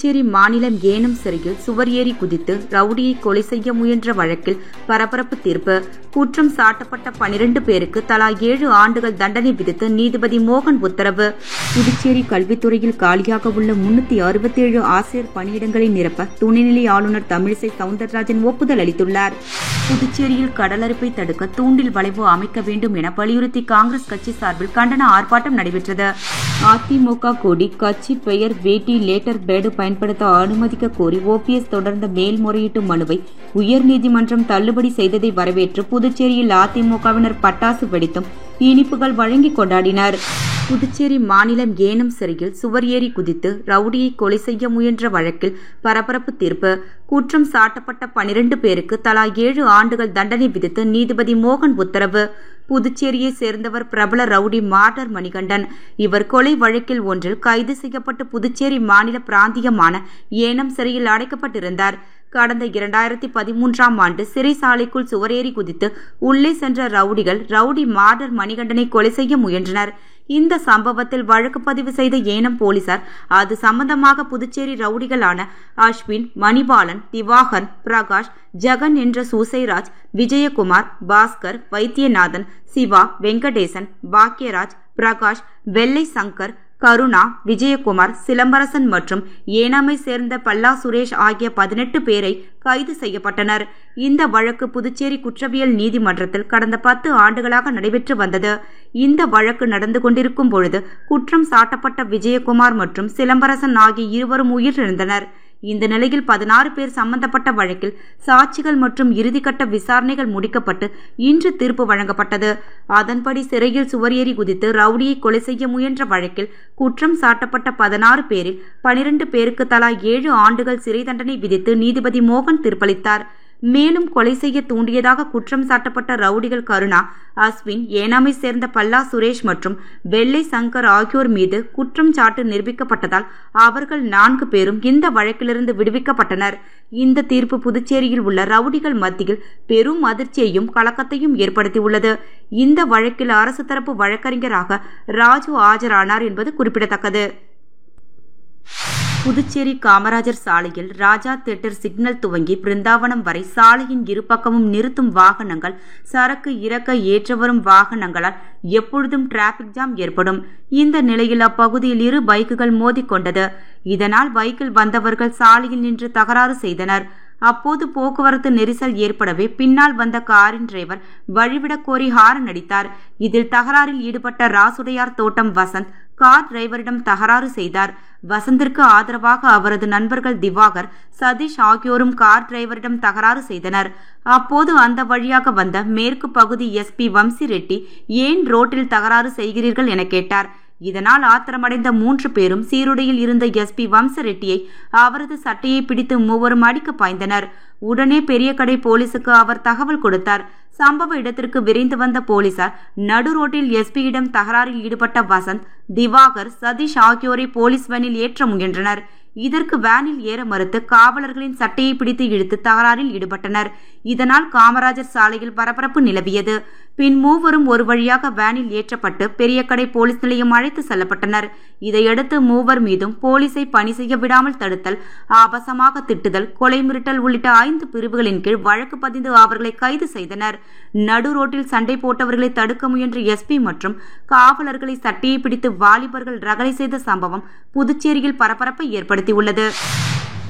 புதுச்சேரி மாநிலம் ஏனம் சிறையில் சுவர் ஏறி குதித்து ரவுடியை கொலை செய்ய முயன்ற வழக்கில் பரபரப்பு தீர்ப்பு. குற்றம் சாட்டப்பட்ட 12 பேருக்கு தலா 7 ஆண்டுகள் தண்டனை விதித்து நீதிபதி மோகன் உத்தரவு. புதுச்சேரி கல்வித்துறையில் காலியாக உள்ள 367 ஆசிரியர் பணியிடங்களை நிரப்ப துணைநிலை ஆளுநர் தமிழிசை சவுந்தரராஜன் ஒப்புதல் அளித்துள்ளார். புதுச்சேரியில் கடலரிப்பை தடுக்க தூண்டில் வளைவு அமைக்க வேண்டும் என வலியுறுத்தி காங்கிரஸ் கட்சி சார்பில் கண்டன ஆர்ப்பாட்டம் நடைபெற்றது. அதிமுக கொடி, கட்சி பெயர், வேட்டி, லேட்டர் பேடு பயன்படுத்த அனுமதிக்க கோரி ஓபிஎஸ் தொடர்ந்த மேல்முறையீட்டு மனுவை உயர்நீதிமன்றம் தள்ளுபடி செய்ததை வரவேற்று புதுச்சேரியில் அதிமுகவினர் பட்டாசு வெடித்தும் இனிப்புகள் வழங்கி கொண்டாடினர். புதுச்சேரி மாநிலம் ஏனம் சிறையில் சுவர் ஏறி குதித்து ரவுடியை கொலை செய்ய முயன்ற வழக்கில் பரபரப்பு தீர்ப்பு. குற்றம் சாட்டப்பட்ட 12 பேருக்கு தலா 7 ஆண்டுகள் தண்டனை விதித்து நீதிபதி மோகன் உத்தரவு. புதுச்சேரியை சேர்ந்தவர் பிரபல ரவுடி மார்டர் மணிகண்டன். இவர் கொலை வழக்கில் ஒன்றில் கைது செய்யப்பட்டு புதுச்சேரி மாநில பிராந்தியமான ஏனம் சிறையில் அடைக்கப்பட்டிருந்தார். கடந்த 2013ஆம் ஆண்டு சிறைச்சாலைக்குள் சுவரேறி குதித்து உள்ளே சென்ற ரவுடிகள் ரவுடி மார்டர் மணிகண்டனை கொலை செய்ய முயன்றனர். இந்த சம்பவத்தில் வழக்கு பதிவு செய்த ஏனம் போலீசார் அது சம்பந்தமாக புதுச்சேரி ரவுடிகளான அஸ்வின், மணிபாலன், திவாகர், பிரகாஷ், ஜெகன் என்ற சூசைராஜ், விஜயகுமார், பாஸ்கர், வைத்தியநாதன், சிவா, வெங்கடேசன், பாக்யராஜ், பிரகாஷ், வெள்ளை சங்கர், கருணா, விஜயகுமார், சிலம்பரசன் மற்றும் ஏனாமை சேர்ந்த பல்லா சுரேஷ் ஆகிய 18 பேரை கைது செய்யப்பட்டனர். இந்த வழக்கு புதுச்சேரி குற்றவியல் நீதிமன்றத்தில் கடந்த 10 ஆண்டுகளாக நடைபெற்று வந்தது. இந்த வழக்கு நடந்து கொண்டிருக்கும் பொழுது குற்றம் சாட்டப்பட்ட விஜயகுமார் மற்றும் சிலம்பரசன் ஆகிய இருவரும் உயிரிழந்தனர். இந்த நிலையில் 16 பேர் சம்பந்தப்பட்ட வழக்கில் சாட்சிகள் மற்றும் இறுதிக்கட்ட விசாரணைகள் முடிக்கப்பட்டு இன்று தீர்ப்பு வழங்கப்பட்டது. அதன்படி சிறையில் சுவர் ஏறி குதித்து ரவுடியை கொலை செய்ய முயன்ற வழக்கில் குற்றம் சாட்டப்பட்ட 16 பேரில் 12 பேருக்கு தலா 7 ஆண்டுகள் சிறை தண்டனை விதித்து நீதிபதி மோகன் தீர்ப்பளித்தார். மேலும் கொலை செய்ய தூண்டியதாக குற்றம் சாட்டப்பட்ட ரவுடிகள் கருணா, அஸ்வின், ஏனாமை சேர்ந்த பல்லா சுரேஷ் மற்றும் வெள்ளை சங்கர் ஆகியோர் மீது குற்றம் சாட்டு நிரூபிக்கப்பட்டதால் அவர்கள் 4 பேரும் இந்த வழக்கிலிருந்து விடுவிக்கப்பட்டனர். இந்த தீர்ப்பு புதுச்சேரியில் உள்ள ரவுடிகள் மத்தியில் பெரும் அதிர்ச்சியையும் கலக்கத்தையும் ஏற்படுத்தியுள்ளது. இந்த வழக்கில் அரசு தரப்பு வழக்கறிஞராக ராஜு ஆஜரானார் என்பது குறிப்பிடத்தக்கது. புதுச்சேரி காமராஜர் சாலையில் ராஜா தியேட்டர் சிக்னல் துவங்கி பிருந்தாவனம் வரை சாலையின் இருபக்கமும் நிறுத்தும் வாகனங்கள், சரக்கு இறக்க ஏற்ற வரும் வாகனங்களால் எப்பொழுதும் டிராபிக் ஜாம் ஏற்படும். இந்த நிலையில் அப்பகுதியில் 2 பைக்குகள் மோதிக்கொண்டது. இதனால் பைக்கில் வந்தவர்கள் சாலையில் நின்று தகராறு செய்தனர். அப்போது போக்குவரத்து நெரிசல் ஏற்படவே பின்னால் வந்த காரின் டிரைவர் வழிவிடக் கோரி ஹாரன் அடித்தார். இதில் தகராறில் ஈடுபட்ட ராசுடையார் தோட்டம் வசந்த் கார் டிரைவரிடம் தகராறு செய்தார். வசந்திற்கு ஆதரவாக அவரது நண்பர்கள் திவாகர், சதீஷ் ஆகியோரும் கார் டிரைவரிடம் தகராறு செய்தனர். அப்போது அந்த வழியாக வந்த மேற்கு பகுதி எஸ்பி வம்சி ரெட்டி ஏன் ரோட்டில் தகராறு செய்கிறீர்கள் என கேட்டார். இதனால் ஆத்திரமடைந்த 3 பேரும் சீருடையில் இருந்த எஸ்பி வம்ச ரெட்டியை அவரது சட்டையை பிடித்து மூவரும் அடிக்க பாய்ந்தனர். உடனே பெரியகடை போலீசுக்கு அவர் தகவல் கொடுத்தார். சம்பவ இடத்திற்கு விரைந்து வந்த போலீசார் நடு ரோட்டில் எஸ்பியிடம் தகராறில் ஈடுபட்ட வசந்த், திவாகர், சதீஷ் ஆகியோரை போலீஸ் வேனில் ஏற்ற முயன்றனர். இதற்கு வேனில் ஏற மறுத்து காவலர்களின் சட்டையை பிடித்து இழுத்து தகராறில் ஈடுபட்டனர். இதனால் காமராஜர் சாலையில் பரபரப்பு நிலவியது. பின் மூவரும் ஒரு வழியாக வேனில் ஏற்றப்பட்டு பெரியகடை போலீஸ் நிலையம் அழைத்து செல்லப்பட்டனர். இதையடுத்து மூவர் மீதும் போலீசை பணி செய்ய விடாமல் தடுத்தல், ஆபாசமாக திட்டுதல், கொலை மிரட்டல் உள்ளிட்ட 5 பிரிவுகளின் கீழ் வழக்கு பதிந்து அவர்களை கைது செய்தனர். நடு ரோட்டில் சண்டை போட்டவர்களை தடுக்க முயன்ற எஸ்பி மற்றும் காவலர்களை சட்டையை பிடித்து வாலிபர்கள் ரகளை செய்த சம்பவம் புதுச்சேரியில் பரபரப்பை ஏற்படுத்தியுள்ளது.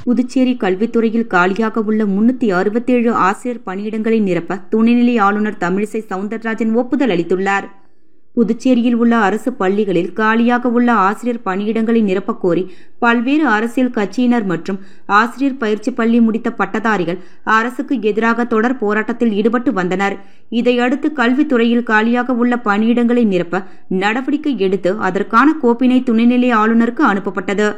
புதுச்சேரி கல்வித்துறையில் காலியாக உள்ள 367 ஆசிரியர் பணியிடங்களை நிரப்ப துணைநிலை ஆளுநர் தமிழிசை சவுந்தரராஜன் ஒப்புதல் அளித்துள்ளார். புதுச்சேரியில் உள்ள அரசு பள்ளிகளில் காலியாக உள்ள ஆசிரியர் பணியிடங்களை நிரப்பக் கோரி பல்வேறு அரசியல் கட்சியினர் மற்றும் ஆசிரியர் பயிற்சி பள்ளி முடித்த பட்டதாரிகள் அரசுக்கு எதிராக தொடர் போராட்டத்தில் ஈடுபட்டு வந்தனர். இதையடுத்து கல்வித்துறையில் காலியாக உள்ள பணியிடங்களை நிரப்ப நடவடிக்கை எடுத்து அதற்கான கோப்பினை துணைநிலை ஆளுநருக்கு அனுப்பப்பட்டது.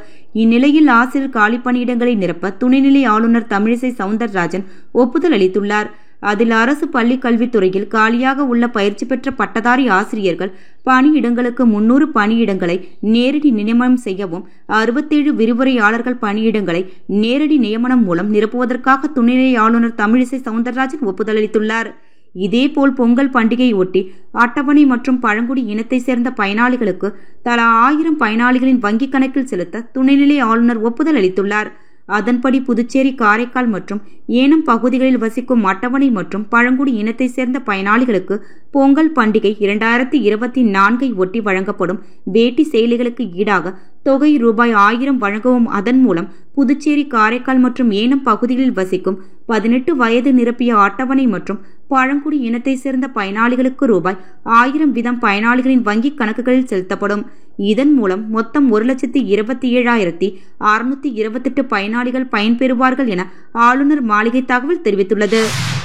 இந்நிலையில் ஆசிரியர் காலி பணியிடங்களை நிரப்ப துணைநிலை ஆளுநர் தமிழிசை சவுந்தரராஜன் ஒப்புதல் அளித்துள்ளார். அதில் அரசு பள்ளி கல்வித்துறையில் காலியாக உள்ள பயிற்சி பெற்ற பட்டதாரி ஆசிரியர்கள் பணியிடங்களுக்கு 300 பணியிடங்களை நேரடி நியமனம் செய்யவும், 67 விரிவுரையாளர்கள் பணியிடங்களை நேரடி நியமனம் மூலம் நிரப்புவதற்காக துணைநிலை ஆளுநர் தமிழிசை சவுந்தரராஜன் ஒப்புதல் அளித்துள்ளார். இதேபோல் பொங்கல் பண்டிகையை ஒட்டி அட்டவணை மற்றும் பழங்குடி இனத்தை சேர்ந்த பயனாளிகளுக்கு தலா 1000 பயனாளிகளின் வங்கிக் கணக்கில் செலுத்த துணைநிலை ஆளுநர் ஒப்புதல் அளித்துள்ளார். அதன்படி புதுச்சேரி, காரைக்கால் மற்றும் ஏனம் பகுதிகளில் வசிக்கும் அட்டவணை மற்றும் பழங்குடி இனத்தை சேர்ந்த பயனாளிகளுக்கு பொங்கல் பண்டிகை 2024 ஒட்டி வழங்கப்படும் வேட்டி சேலைகளுக்கு ஈடாக தொகை ரூபாய் 1000 வழங்கவும், அதன் மூலம் புதுச்சேரி, காரைக்கால் மற்றும் ஏனம் பகுதிகளில் வசிக்கும் 18 வயது நிரப்பிய அட்டவணை மற்றும் பழங்குடி இனத்தை சேர்ந்த பயனாளிகளுக்கு ரூபாய் 1000 வீதம் பயனாளிகளின் வங்கிக் கணக்குகளில் செலுத்தப்படும். இதன் மூலம் மொத்தம் 1,27,628 பயனாளிகள் பயன்பெறுவார்கள் என ஆளுநர் மாளிகை தகவல் தெரிவித்துள்ளது.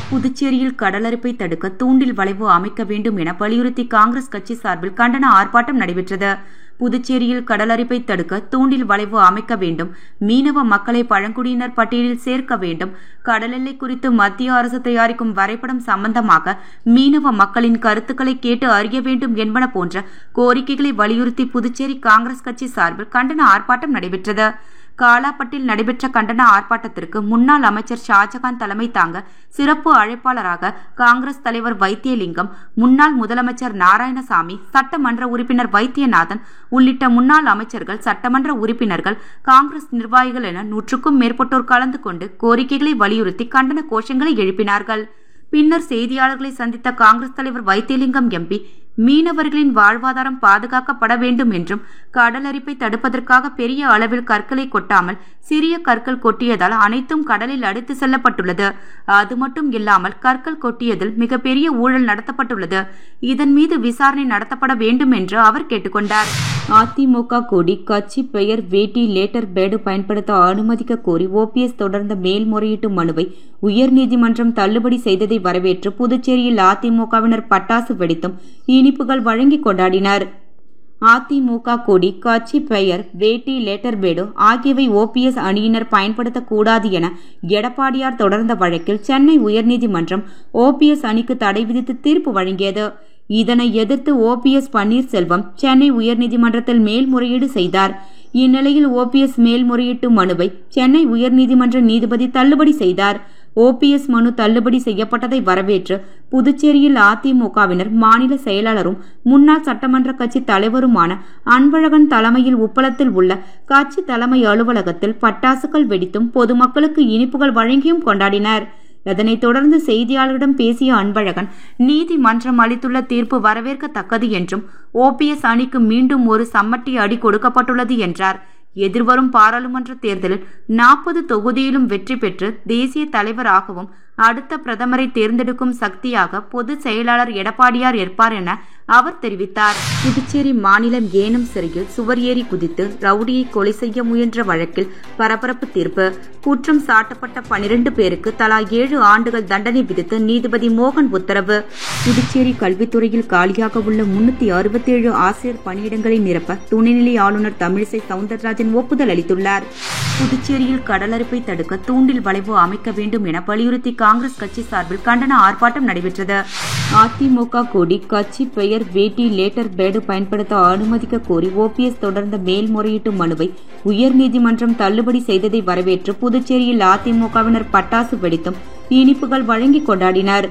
புதுச்சேரியில் கடலரிப்பை தடுக்க தூண்டில் வளைவு அமைக்க வேண்டும் என வலியுறுத்தி காங்கிரஸ் கட்சி சார்பில் கண்டன ஆர்ப்பாட்டம் நடைபெற்றது. புதுச்சேரியில் கடலரிப்பை தடுக்க தூண்டில் வளைவு அமைக்க வேண்டும், மீனவ மக்களை பழங்குடியினர் பட்டியலில் சேர்க்க வேண்டும், கடல் எல்லை குறித்து மத்திய அரசு தயாரிக்கும் வரைபடம் சம்பந்தமாக மீனவ மக்களின் கருத்துக்களை கேட்டு அறிய வேண்டும் என்பன போன்ற கோரிக்கைகளை வலியுறுத்தி புதுச்சேரி காங்கிரஸ் கட்சி சார்பில் கண்டன ஆர்ப்பாட்டம் நடைபெற்றது. காலாப்பட்டில் நடைபெற்ற கண்டன ஆர்ப்பாட்டத்திற்கு முன்னாள் அமைச்சர் ஷாஜகான் தலைமை தாங்க சிறப்பு அழைப்பாளராக காங்கிரஸ் தலைவர் வைத்தியலிங்கம், முன்னாள் முதலமைச்சர் நாராயணசாமி, சட்டமன்ற உறுப்பினர் வைத்தியநாதன் உள்ளிட்ட முன்னாள் அமைச்சர்கள், சட்டமன்ற உறுப்பினர்கள், காங்கிரஸ் நிர்வாகிகள் என 100க்கும் மேற்பட்டோர் கலந்து கொண்டு கோரிக்கைகளை வலியுறுத்தி கண்டன கோஷங்களை எழுப்பினார்கள். பின்னர் செய்தியாளர்களை சந்தித்த காங்கிரஸ் தலைவர் வைத்தியலிங்கம் எம்பி, மீனவர்களின் வாழ்வாதாரம் பாதுகாக்கப்பட வேண்டும் என்றும், கடலரிப்பை தடுப்பதற்காக பெரிய அளவில் கற்களை கொட்டாமல் சிறிய கற்கள் கொட்டியதால் அனைத்தும் கடலில் அடித்து செல்லப்பட்டுள்ளது. அது மட்டும் இல்லாமல் கற்கள் கொட்டியதில் மிகப்பெரிய ஊழல் நடத்தப்பட்டுள்ளது. இதன் மீது விசாரணை நடத்தப்பட வேண்டும் என்று அவர் கேட்டுக்கொண்டார். அதிமுக கொடி, கட்சி பெயர், வேட்டி, லேட்டர் பேடு பயன்படுத்த அனுமதிக்க கோரி OPS தொடர்ந்த மேல்முறையீட்டு மனுவை உயர்நீதிமன்றம் தள்ளுபடி செய்ததை வரவேற்று புதுச்சேரியில் அதிமுகவினர் பட்டாசு வெடித்தும் இனிப்புகள் வழங்கி கொண்டாடினர். அதிமுக கொடி, கட்சி பெயர், வேட்டி, லேட்டர் பேடு ஆகியவை OPS அணியினர் பயன்படுத்தக்கூடாது என எடப்பாடியார் தொடர்ந்த வழக்கில் சென்னை உயர்நீதிமன்றம் OPS அணிக்கு தடை விதித்து தீர்ப்பு வழங்கியது. இதனை எதிர்த்து OPS பன்னீர்செல்வம் சென்னை உயர்நீதிமன்றத்தில் மேல்முறையீடு செய்தார். இந்நிலையில் OPS மேல்முறையீட்டு மனுவை சென்னை உயர்நீதிமன்ற நீதிபதி தள்ளுபடி செய்தார். OPS மனு தள்ளுபடி செய்யப்பட்டதை வரவேற்று புதுச்சேரியில் அதிமுகவினர் மாநில செயலாளரும் முன்னாள் சட்டமன்ற கட்சி தலைவருமான அன்பழகன் தலைமையில் உப்பளத்தில் உள்ள கட்சி தலைமை அலுவலகத்தில் பட்டாசுகள் வெடித்தும் பொதுமக்களுக்கு இனிப்புகள் வழங்கியும் கொண்டாடினர். இதனைத் தொடர்ந்து செய்தியாளர்களிடம் பேசிய அன்பழகன், நீதிமன்றம் அளித்துள்ள தீர்ப்பு வரவேற்கத்தக்கது என்றும் OPS அணிக்கு மீண்டும் ஒரு சம்மட்டி அடி கொடுக்கப்பட்டுள்ளது என்றார். எதிர்வரும் பாராளுமன்ற தேர்தலில் 40 தொகுதியிலும் வெற்றி பெற்று தேசிய தலைவராகவும் அடுத்த பிரதமரை தேர்ந்தெடுக்கும் சக்தியாக பொதுச் செயலாளர் எடப்பாடியார் இருப்பார் என அவர் தெரிவித்தார். புதுச்சேரி மாநிலம் ஏனம் சிறையில் சுவர் ஏறி குதித்து ரவுடியை கொலை செய்ய முயன்ற வழக்கில் பரபரப்பு தீர்ப்பு. குற்றம் சாட்டப்பட்ட 12 பேருக்கு தலா 7 ஆண்டுகள் தண்டனை விதித்து நீதிபதி மோகன் உத்தரவு. புதுச்சேரி கல்வித்துறையில் காலியாக உள்ள 367 ஆசிரியர் பணியிடங்களை நிரப்ப துணைநிலை ஆளுநர் தமிழிசை சவுந்தரராஜன் ஒப்புதல் அளித்துள்ளார். புதுச்சேரியில் கடலரிப்பை தடுக்க தூண்டில் வளைவு அமைக்க வேண்டும் என வலியுறுத்தி காங்கிரஸ் கட்சி சார்பில் கண்டன ஆர்ப்பாட்டம் நடைபெற்றது. அதிமுக கொடி, கட்சி பெயர், வேட்டி, லேட்டர் பேடு பயன்படுத்த அனுமதிக்க கோரி OPS தொடர்ந்த மேல்முறையீட்டு மனுவை உயர்நீதிமன்றம் தள்ளுபடி செய்ததை வரவேற்று புதுச்சேரியில் அதிமுகவினர் பட்டாசு வெடித்தும் இனிப்புகள் வழங்கி கொண்டாடினர்.